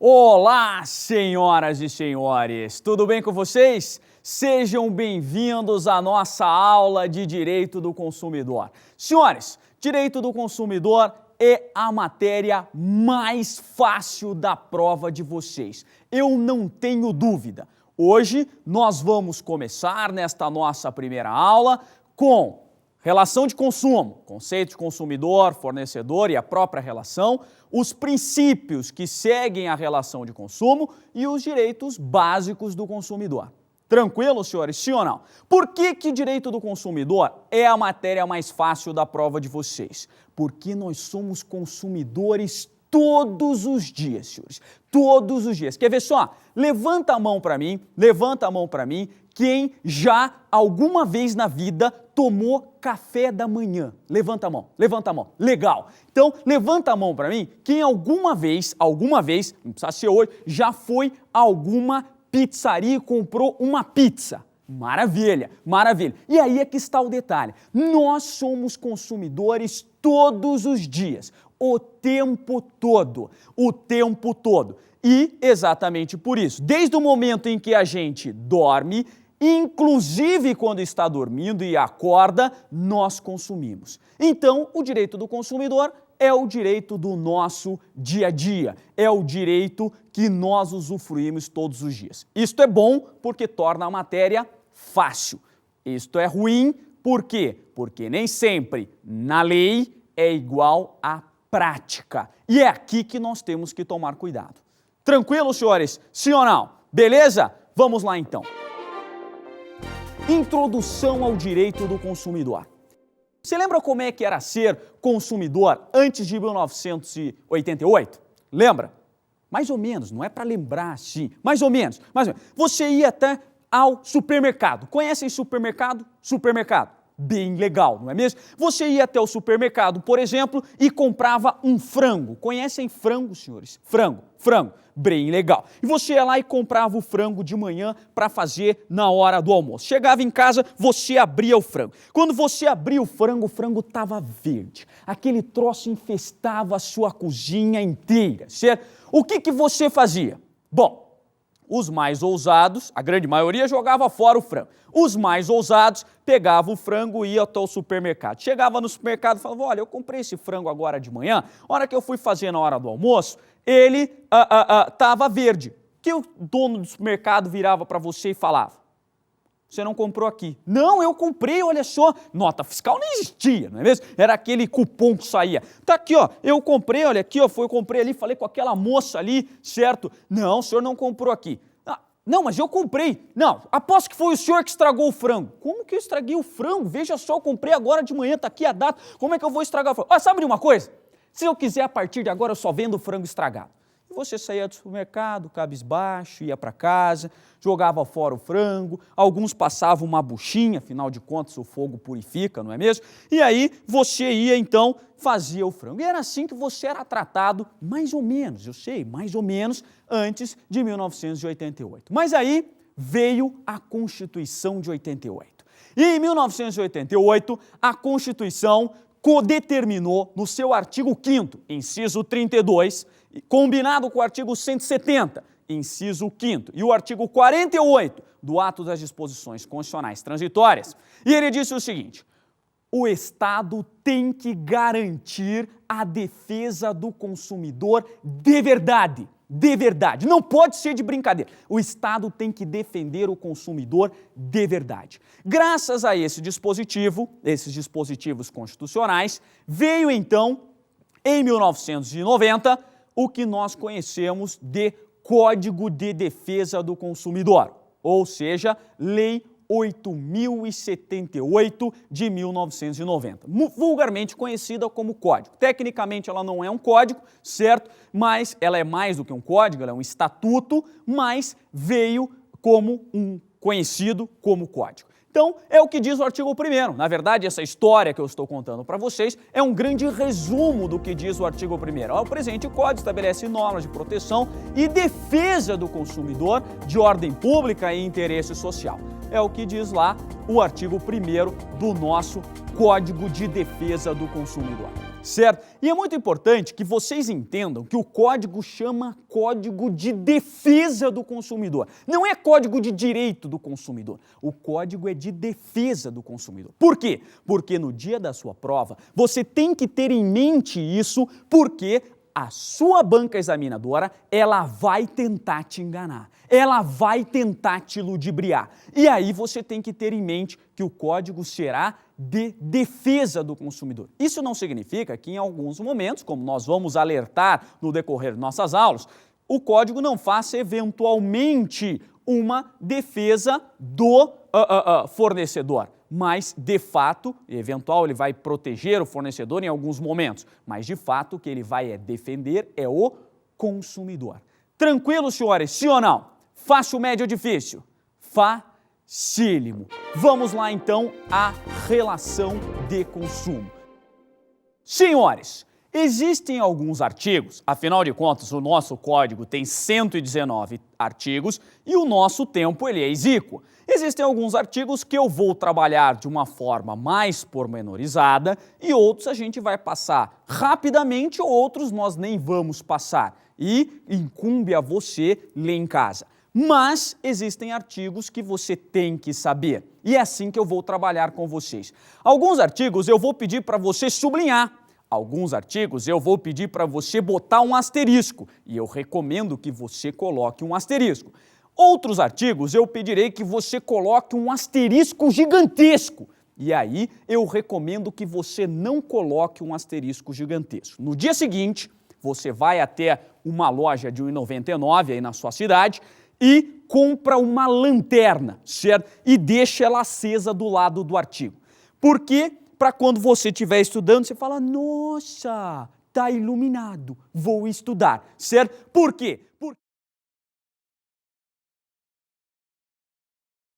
Olá, senhoras e senhores, tudo bem com vocês? Sejam bem-vindos à nossa aula de Direito do Consumidor. Senhores, Direito do Consumidor é a matéria mais fácil da prova de vocês. Eu não tenho dúvida. Hoje nós vamos começar nesta nossa primeira aula com relação de consumo, conceito de consumidor, fornecedor e a própria relação, os princípios que seguem a relação de consumo e os direitos básicos do consumidor. Tranquilo, senhores? Sim ou não? Por que direito do consumidor é a matéria mais fácil da prova de vocês? Porque nós somos consumidores todos os dias, senhores. Todos os dias. Quer ver só? Levanta a mão para mim, quem já alguma vez na vida tomou café da manhã. Levanta a mão. Legal. Então, levanta a mão para mim, quem alguma vez, não precisa ser hoje, já foi a alguma pizzaria e comprou uma pizza. Maravilha. E aí é que está o detalhe. Nós somos consumidores todos os dias, o tempo todo. E exatamente por isso, desde o momento em que a gente dorme, inclusive quando está dormindo e acorda, nós consumimos. Então, o direito do consumidor é o direito do nosso dia a dia, é o direito que nós usufruímos todos os dias. Isto é bom porque torna a matéria fácil. Isto é ruim, por quê? Porque nem sempre na lei é igual à prática. E é aqui que nós temos que tomar cuidado. Tranquilo, senhores? Sim ou não? Beleza? Vamos lá então. Introdução ao direito do consumidor. Você lembra como é que era ser consumidor antes de 1988? Lembra? Mais ou menos, não é para lembrar assim, mais ou menos. Você ia até ao supermercado. Conhecem supermercado? Bem legal, não é mesmo? Você ia até o supermercado, por exemplo, e comprava um frango. Conhecem frango, senhores? Frango. Bem legal. E você ia lá e comprava o frango de manhã para fazer na hora do almoço. Chegava em casa, você abria o frango. Quando você abria o frango estava verde. Aquele troço infestava a sua cozinha inteira, certo? O que você fazia? Bom, os mais ousados, a grande maioria, jogava fora o frango. Os mais ousados pegavam o frango e iam até o supermercado. Chegava no supermercado e falava, olha, eu comprei esse frango agora de manhã, a hora que eu fui fazer na hora do almoço, ele estava verde. Que o dono do supermercado virava para você e falava, você não comprou aqui. Não, eu comprei, olha só. Nota fiscal nem existia, não é mesmo? Era aquele cupom que saía. Tá aqui, ó, eu comprei, olha aqui, ó, eu comprei ali, falei com aquela moça ali, certo? Não, o senhor não comprou aqui. Não, mas eu comprei. Não, aposto que foi o senhor que estragou o frango. Como que eu estraguei o frango? Veja só, eu comprei agora de manhã, tá aqui a data. Como é que eu vou estragar o frango? Sabe de uma coisa? Se eu quiser, a partir de agora, eu só vendo o frango estragado. E você saía do supermercado, cabisbaixo, ia para casa, jogava fora o frango, alguns passavam uma buchinha, afinal de contas o fogo purifica, não é mesmo? E aí você ia então, fazia o frango. E era assim que você era tratado, mais ou menos, eu sei, mais ou menos, antes de 1988. Mas aí veio a Constituição de 88. E em 1988, a Constituição determinou no seu artigo 5º, inciso 32, combinado com o artigo 170, inciso 5º, e o artigo 48 do Ato das Disposições Constitucionais Transitórias, e ele disse o seguinte, o Estado tem que garantir a defesa do consumidor de verdade, não pode ser de brincadeira. O Estado tem que defender o consumidor de verdade. Graças a esse dispositivo, esses dispositivos constitucionais, veio então, em 1990, o que nós conhecemos de Código de Defesa do Consumidor, ou seja, Lei 8.078 de 1990, vulgarmente conhecida como Código. Tecnicamente ela não é um código, certo? Mas ela é mais do que um código, ela é um estatuto, mas veio como conhecido como código. Então, é o que diz o artigo 1º. Na verdade, essa história que eu estou contando para vocês é um grande resumo do que diz o artigo 1º. O presente Código estabelece normas de proteção e defesa do consumidor de ordem pública e interesse social. É o que diz lá o artigo 1º do nosso Código de Defesa do Consumidor. certo? E é muito importante que vocês entendam que o código chama Código de Defesa do Consumidor. Não é Código de Direito do Consumidor. O código é de defesa do consumidor. Por quê? Porque no dia da sua prova, você tem que ter em mente isso, porque a sua banca examinadora, ela vai tentar te enganar, ela vai tentar te ludibriar. E aí você tem que ter em mente que o código será de defesa do consumidor. Isso não significa que em alguns momentos, como nós vamos alertar no decorrer de nossas aulas, o código não faça eventualmente uma defesa do fornecedor. Mas, de fato, eventual, ele vai proteger o fornecedor em alguns momentos, mas, de fato, o que ele vai defender é o consumidor. Tranquilo, senhores? Sim ou não? Fácil, médio ou difícil? Facílimo. Vamos lá, então, à relação de consumo. Senhores, existem alguns artigos, afinal de contas, o nosso código tem 119 artigos e o nosso tempo ele é exíguo. Existem alguns artigos que eu vou trabalhar de uma forma mais pormenorizada e outros a gente vai passar rapidamente, outros nós nem vamos passar. E incumbe a você ler em casa. Mas existem artigos que você tem que saber. E é assim que eu vou trabalhar com vocês. Alguns artigos eu vou pedir para você sublinhar. Alguns artigos eu vou pedir para você botar um asterisco. E eu recomendo que você coloque um asterisco. Outros artigos eu pedirei que você coloque um asterisco gigantesco. E aí eu recomendo que você não coloque um asterisco gigantesco. No dia seguinte, você vai até uma loja de R$ 1,99 aí na sua cidade e compra uma lanterna, certo? E deixa ela acesa do lado do artigo. Porque para quando você estiver estudando, você fala, nossa, está iluminado, vou estudar, certo? Por quê?